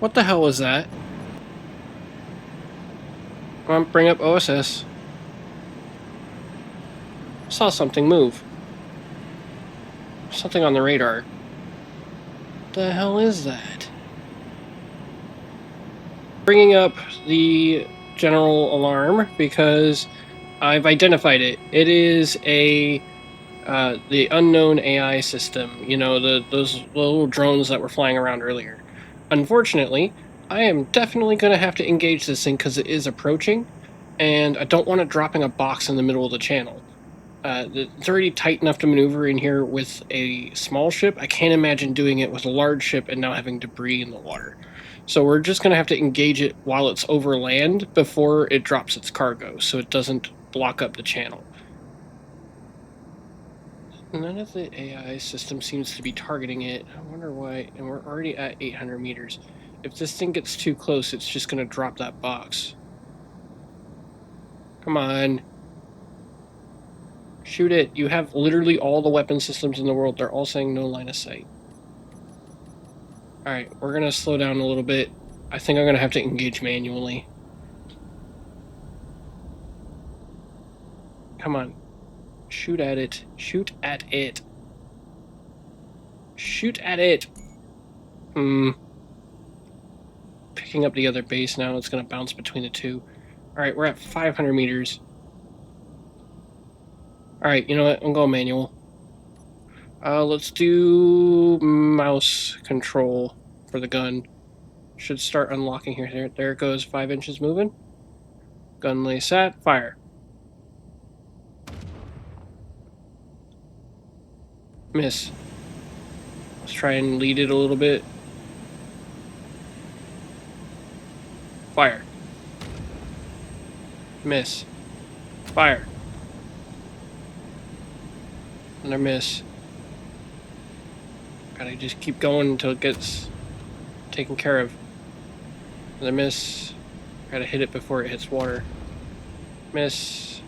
What the hell was that? Come on, bring up OSS. Saw something move. Something on the radar. The hell is that? Bringing up the general alarm because I've identified it. It is the unknown AI system. You know, those little drones that were flying around earlier. Unfortunately, I am definitely going to have to engage this thing because it is approaching, and I don't want it dropping a box in the middle of the channel. It's already tight enough to maneuver in here with a small ship. I can't imagine doing it with a large ship and now having debris in the water. So we're just going to have to engage it while it's over land before it drops its cargo, so it doesn't block up the channel. None of the AI system seems to be targeting it. I wonder why. And we're already at 800 meters. If this thing gets too close, it's just going to drop that box. Come on. Shoot it. You have literally all the weapon systems in the world. They're all saying no line of sight. Alright, we're going to slow down a little bit. I think I'm going to have to engage manually. Come on. Shoot at it. Shoot at it. Shoot at it. Picking up the other base now. It's going to bounce between the two. Alright, we're at 500 meters. Alright, you know what? I'm going manual. Let's do mouse control for the gun. Should start unlocking here. There it goes. 5 inches moving. Gun lay sat. Fire. Miss. Let's try and lead it a little bit. Fire. Miss. Fire. Another miss. Gotta just keep going until it gets taken care of. Another miss. Gotta hit it before it hits water. Miss.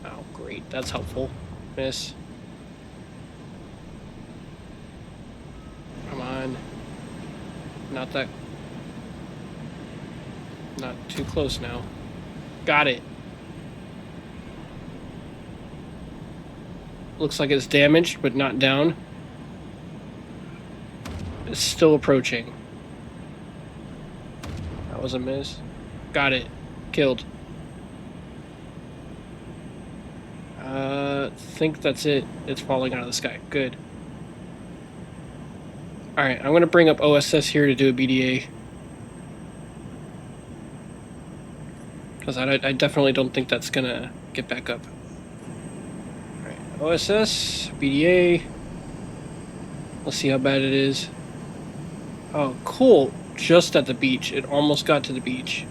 Oh, great. That's helpful. Miss. Come on. Not too close now. Got it. Looks like it's damaged, but not down. It's still approaching. That was a miss. Got it. Killed. Think that's it. It's falling out of the sky. Good. Alright, I'm going to bring up OSS here to do a BDA. Because I definitely don't think that's going to get back up. Alright, OSS, BDA. Let's see how bad it is. Oh, cool. Just at the beach. It almost got to the beach.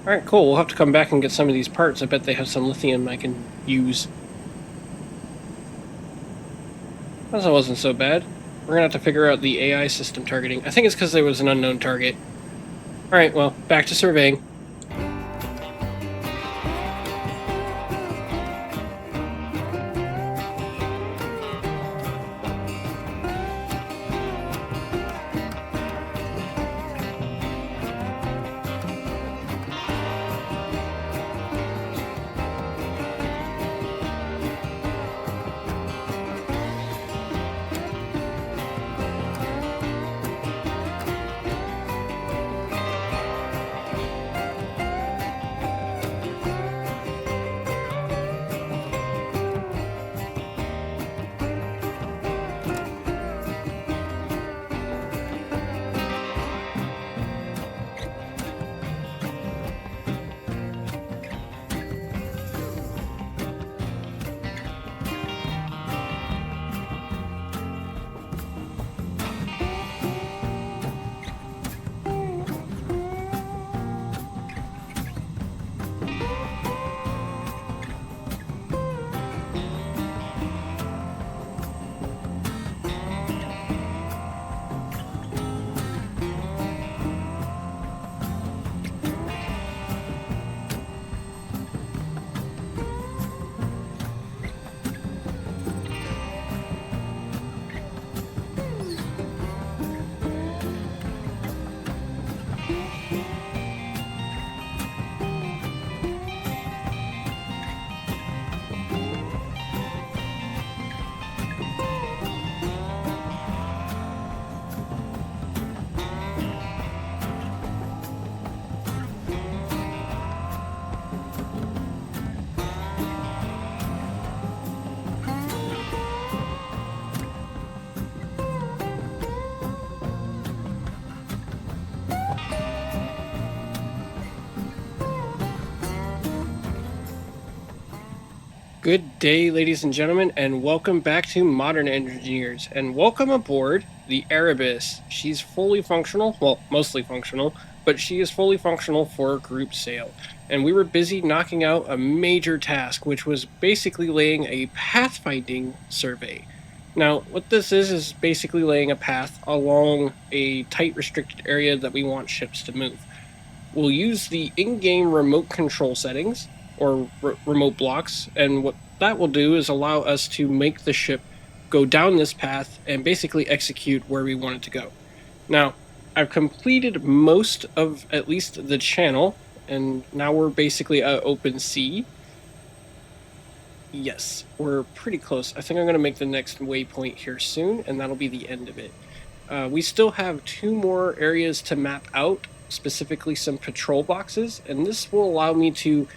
Alright, cool. We'll have to come back and get some of these parts. I bet they have some lithium I can use. That wasn't so bad. We're gonna have to figure out the AI system targeting. I think it's because there was an unknown target. Alright, well, back to surveying. Good day, ladies and gentlemen, and welcome back to Modern Engineers. And welcome aboard the Erebus. She's fully functional, well, mostly functional, but she is fully functional for group sail. And we were busy knocking out a major task, which was basically laying a pathfinding survey. Now, what this is basically laying a path along a tight, restricted area that we want ships to move. We'll use the in-game remote control settings or remote blocks, and what that will do is allow us to make the ship go down this path and basically execute where we want it to go. Now, I've completed most of at least the channel, and now we're basically at open sea. Yes, we're pretty close. I think I'm going to make the next waypoint here soon, and that'll be the end of it. We still have two more areas to map out, specifically some patrol boxes, and this will allow me to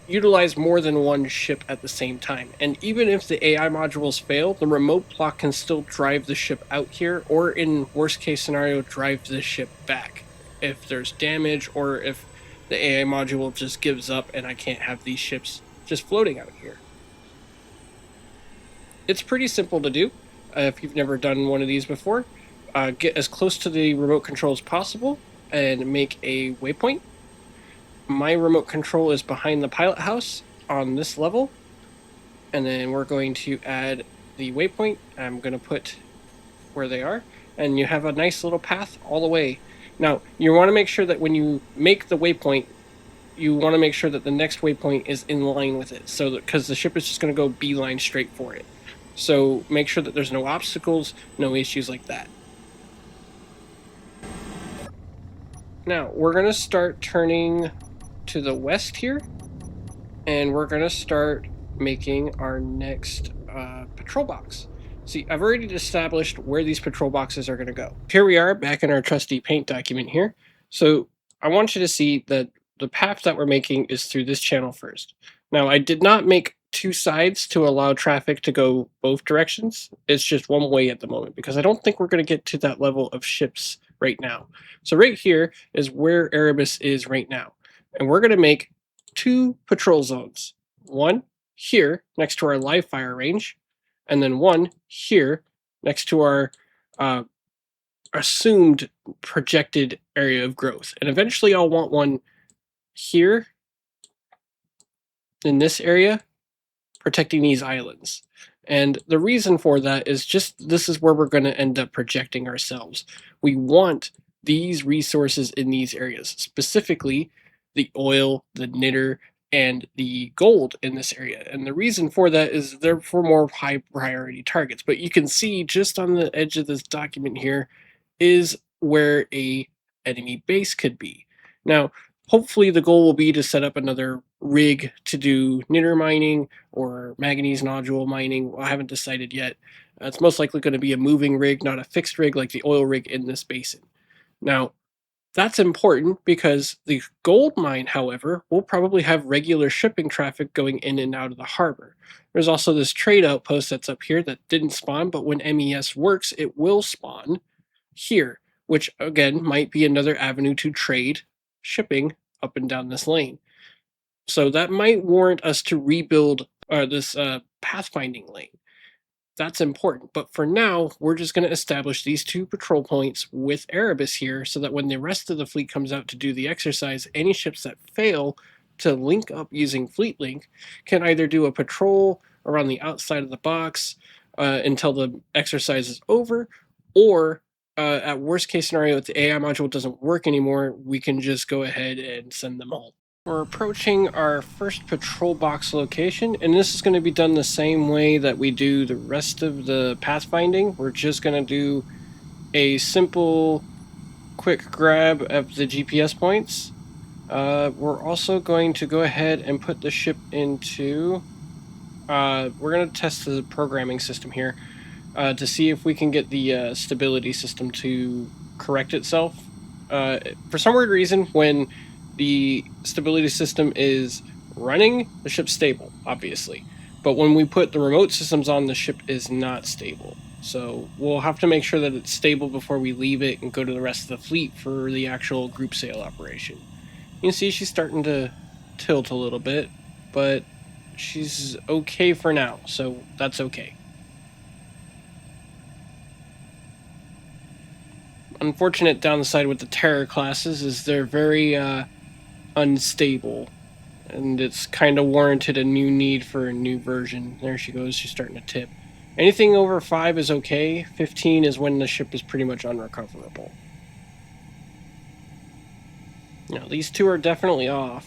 utilize more than one ship at the same time. And even if the AI modules fail, the remote block can still drive the ship out here, or in worst case scenario, drive the ship back if there's damage, or if the AI module just gives up and I can't have these ships just floating out here. It's pretty simple to do if you've never done one of these before. Get as close to the remote control as possible and make a waypoint. My remote control is behind the pilot house on this level, and then we're going to add the waypoint. I'm going to put where they are, and you have a nice little path all the way. Now, you want to make sure that when you make the waypoint, you want to make sure that the next waypoint is in line with it, so that because the ship is just going to go beeline straight for it. So make sure that there's no obstacles, no issues like that. Now, we're going to start turning to the west here, and we're going to start making our next patrol box. See, I've already established where these patrol boxes are going to go. Here we are back in our trusty paint document here. So I want you to see that the path that we're making is through this channel first. Now, I did not make two sides to allow traffic to go both directions. It's just one way at the moment because I don't think we're going to get to that level of ships right now. So right here is where Erebus is right now. And we're going to make two patrol zones. One here next to our live fire range, and then one here next to our assumed projected area of growth. And eventually I'll want one here in this area protecting these islands. And the reason for that is just this is where we're going to end up projecting ourselves. We want these resources in these areas, specifically the oil, the knitter, and the gold in this area. And the reason for that is they're for more high priority targets. But you can see just on the edge of this document here is where a enemy base could be. Now, hopefully the goal will be to set up another rig to do knitter mining or manganese nodule mining. Well, I haven't decided yet. It's most likely going to be a moving rig, not a fixed rig like the oil rig in this basin. Now, that's important because the gold mine, however, will probably have regular shipping traffic going in and out of the harbor. There's also this trade outpost that's up here that didn't spawn, but when MES works, it will spawn here, which again might be another avenue to trade shipping up and down this lane. So that might warrant us to rebuild this pathfinding lane. That's important. But for now, we're just going to establish these two patrol points with Erebus here so that when the rest of the fleet comes out to do the exercise, any ships that fail to link up using Fleet Link can either do a patrol around the outside of the box until the exercise is over, or at worst case scenario, if the AI module doesn't work anymore, we can just go ahead and send them home. We're approaching our first patrol box location, and this is going to be done the same way that we do the rest of the pathfinding. We're just going to do a simple quick grab of the GPS points. We're also going to go ahead and put the ship into... we're going to test the programming system here to see if we can get the stability system to correct itself. For some weird reason, when the stability system is running, the ship's stable, obviously. But when we put the remote systems on, the ship is not stable. So we'll have to make sure that it's stable before we leave it and go to the rest of the fleet for the actual group sail operation. You can see she's starting to tilt a little bit, but she's okay for now, so that's okay. Unfortunate downside with the Terror classes is they're very unstable, and it's kind of warranted a new need for a new version. There she goes, she's starting to tip. Anything over 5 is okay, 15 is when the ship is pretty much unrecoverable. Now, these two are definitely off.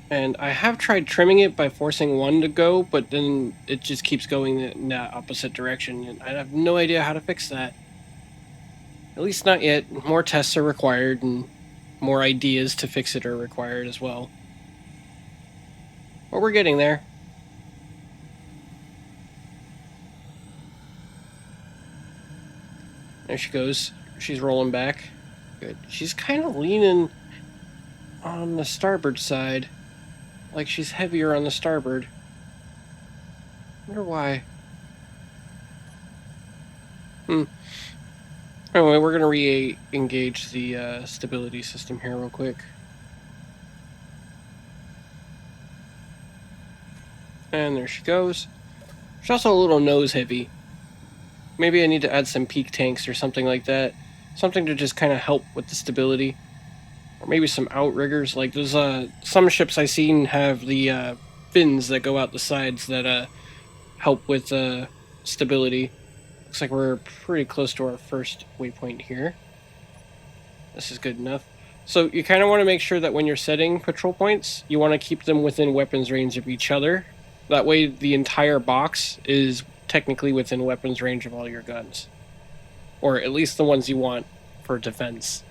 And I have tried trimming it by forcing one to go, but then it just keeps going in that opposite direction, and I have no idea how to fix that. At least not yet. More tests are required, and more ideas to fix it are required as well. But we're getting there. There she goes. She's rolling back. Good. She's kind of leaning on the starboard side. Like she's heavier on the starboard. Wonder why. Anyway, we're gonna re-engage the stability system here real quick. And there she goes. She's also a little nose heavy. Maybe I need to add some peak tanks or something like that. Something to just kind of help with the stability. Or maybe some outriggers. Like there's some ships I've seen have the fins that go out the sides that help with stability. Looks like we're pretty close to our first waypoint here. This is good enough. So you kind of want to make sure that when you're setting patrol points, you want to keep them within weapons range of each other. That way the entire box is technically within weapons range of all your guns. Or at least the ones you want for defense.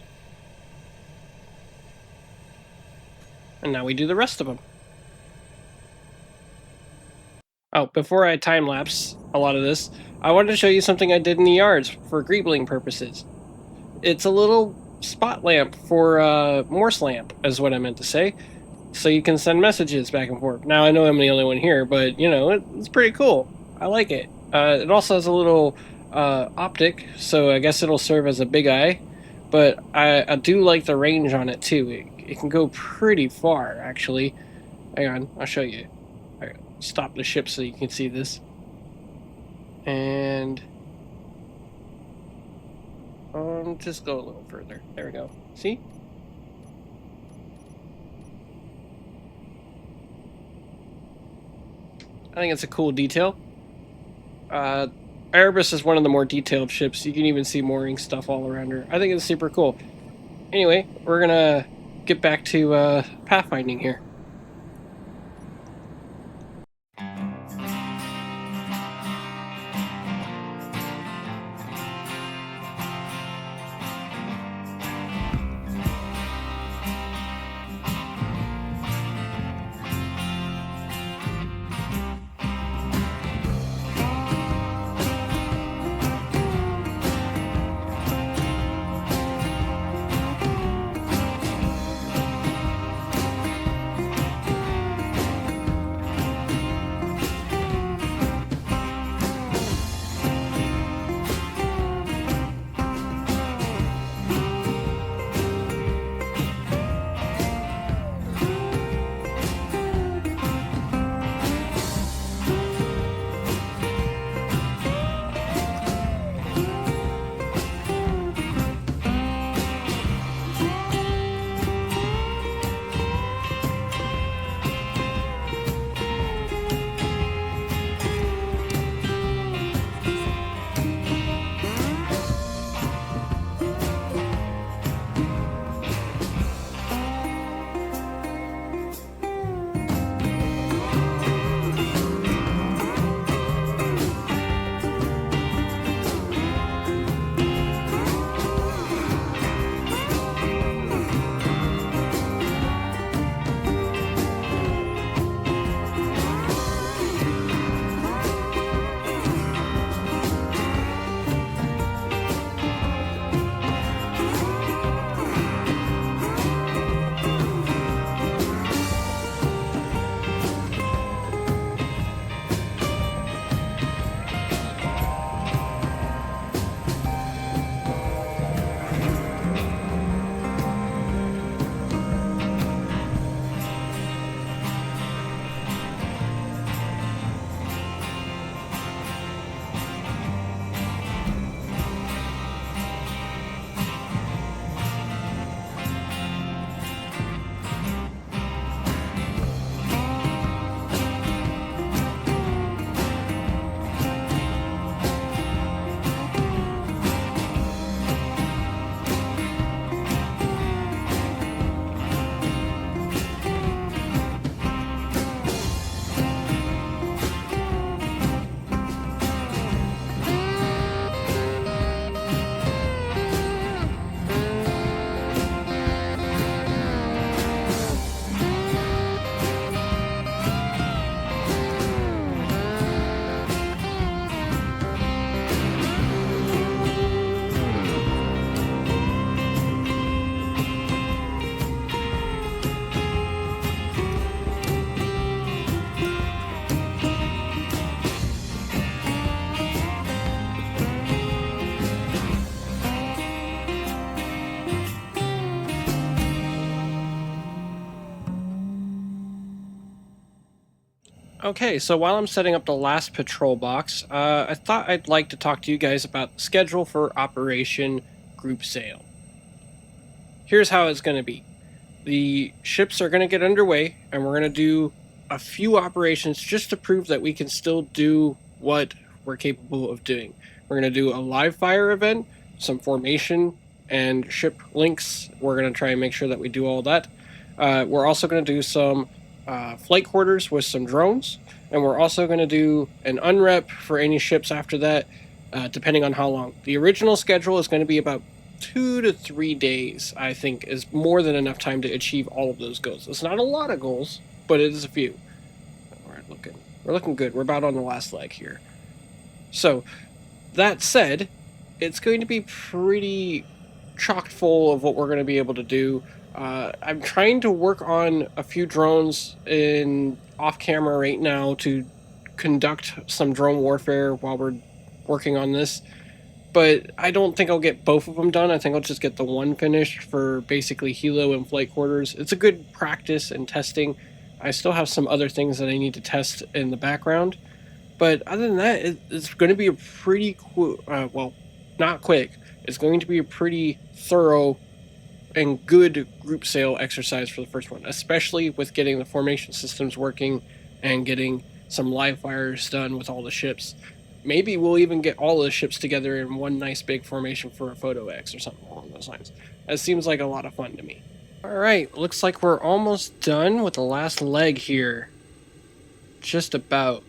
And now we do the rest of them. Oh, before I time-lapse a lot of this, I wanted to show you something I did in the yards for greebling purposes. It's a little spot lamp for Morse lamp, is what I meant to say. So you can send messages back and forth. Now, I know I'm the only one here, but, you know, it's pretty cool. I like it. It also has a little optic, so I guess it'll serve as a big eye. But I do like the range on it, too. It can go pretty far, actually. Hang on, I'll show you. Right, stop the ship so you can see this. And just go a little further. There we go. See? I think it's a cool detail. Erebus is one of the more detailed ships. You can even see mooring stuff all around her. I think it's super cool. Anyway, we're gonna get back to pathfinding here. Okay, so while I'm setting up the last patrol box, I thought I'd like to talk to you guys about the schedule for Operation Group Sail. Here's how it's going to be. The ships are going to get underway, and we're going to do a few operations just to prove that we can still do what we're capable of doing. We're going to do a live fire event, some formation, and ship links. We're going to try and make sure that we do all that. We're also going to do some flight quarters with some drones, and we're also going to do an unrep for any ships after that, depending on how long. The original schedule is going to be about 2 to 3 days, I think, is more than enough time to achieve all of those goals. It's not a lot of goals, but it is a few. We're looking good. We're about on the last leg here. So that said, it's going to be pretty chock full of what we're going to be able to do. I'm trying to work on a few drones in off camera right now to conduct some drone warfare while we're working on this, but I don't think I'll get both of them done. I think I'll just get the one finished for basically helo and flight quarters. It's a good practice and testing. I still have some other things that I need to test in the background, but other than that, it's going to be a pretty well, not quick. It's going to be a pretty thorough and good group sail exercise for the first one, especially with getting the formation systems working and getting some live fires done with all the ships. Maybe we'll even get all the ships together in one nice big formation for a photo X or something along those lines. That seems like a lot of fun to me. All right, looks like we're almost done with the last leg here. Just about.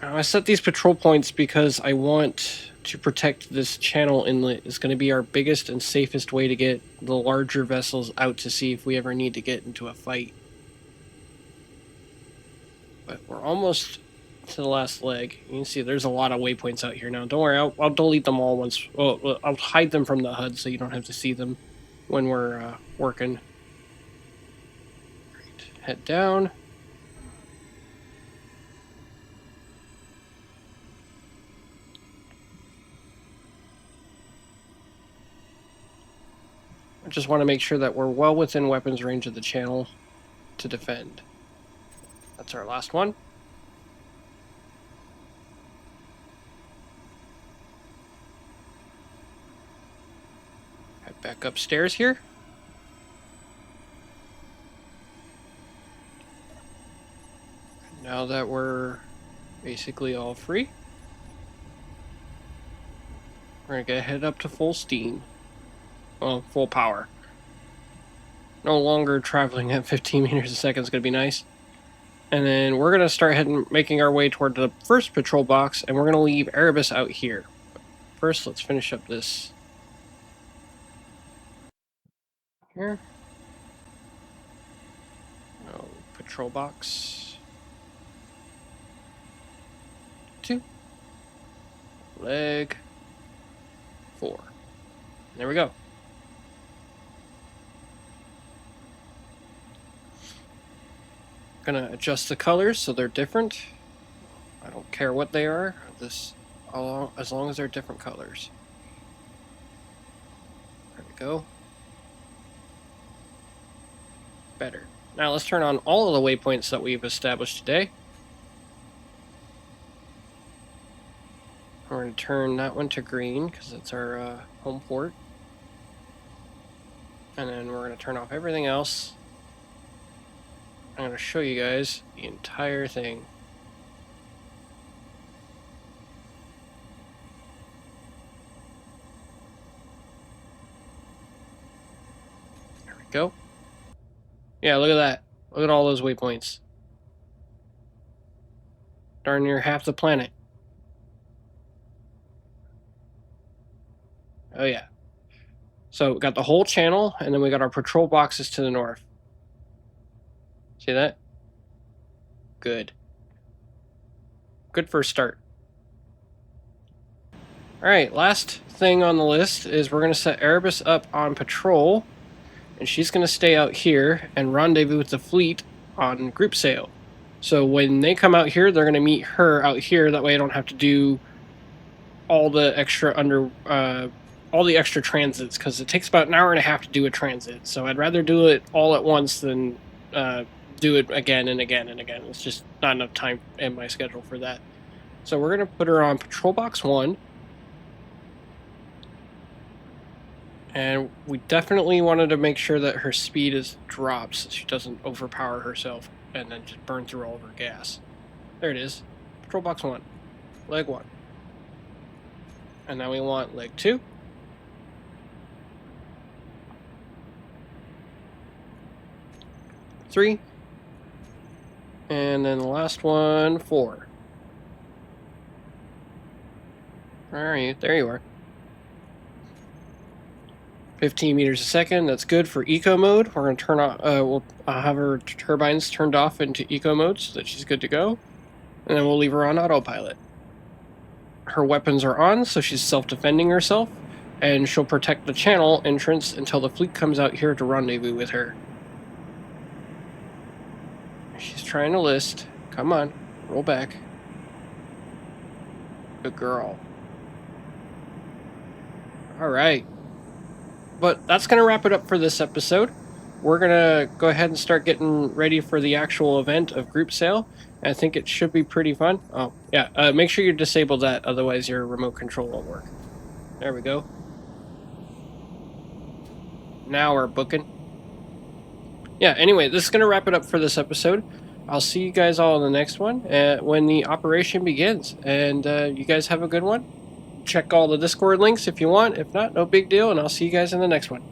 I set these patrol points because I want to protect this channel inlet. It's going to be our biggest and safest way to get the larger vessels out to sea if we ever need to get into a fight. But we're almost to the last leg. You can see there's a lot of waypoints out here now. Don't worry, I'll delete them all once. Well, I'll hide them from the HUD so you don't have to see them when we're working. Right, head down. I just want to make sure that we're well within weapons range of the channel to defend. That's our last one. Head back upstairs here. Now that we're basically all free, we're gonna get head up to full steam. Well, full power. No longer traveling at 15 meters a second is gonna be nice. And then we're gonna start making our way toward the first patrol box, and we're gonna leave Erebus out here. First, let's finish up this here. Oh, patrol box 2, leg 4. There we go. Gonna adjust the colors so they're different. I don't care what they are. As long as they're different colors. There we go. Better. Now let's turn on all of the waypoints that we've established today. We're going to turn that one to green because it's our home port. And then we're going to turn off everything else. I'm going to show you guys the entire thing. There we go. Yeah, look at that. Look at all those waypoints. Darn near half the planet. Oh yeah. So we got the whole channel, and then we got our patrol boxes to the north. See that? Good. Good first start. Alright, last thing on the list is we're going to set Erebus up on patrol, and she's going to stay out here and rendezvous with the fleet on group sail. So when they come out here, they're going to meet her out here. That way I don't have to do all the extra transits, because it takes about an hour and a half to do a transit. So I'd rather do it all at once than do it again and again and again. It's just not enough time in my schedule for that. So we're going to put her on patrol box 1. And we definitely wanted to make sure that her speed is dropped so she doesn't overpower herself and then just burn through all of her gas. There it is. Patrol box 1. Leg 1. And now we want leg 2. Three. And then the last one, 4. Alright, there you are. 15 meters a second, that's good for eco mode. We're going to turn on, we'll have her turbines turned off into eco mode so that she's good to go. And then we'll leave her on autopilot. Her weapons are on, so she's self-defending herself. And she'll protect the channel entrance until the fleet comes out here to rendezvous with her. She's trying to list. Come on, roll back. Good girl. Alright. But that's going to wrap it up for this episode. We're going to go ahead and start getting ready for the actual event of group sail. I think it should be pretty fun. Oh, yeah. Make sure you disable that, otherwise your remote control won't work. There we go. Now we're booking. Yeah, anyway, this is going to wrap it up for this episode. I'll see you guys all in the next one when the operation begins. And you guys have a good one. Check all the Discord links if you want. If not, no big deal. And I'll see you guys in the next one.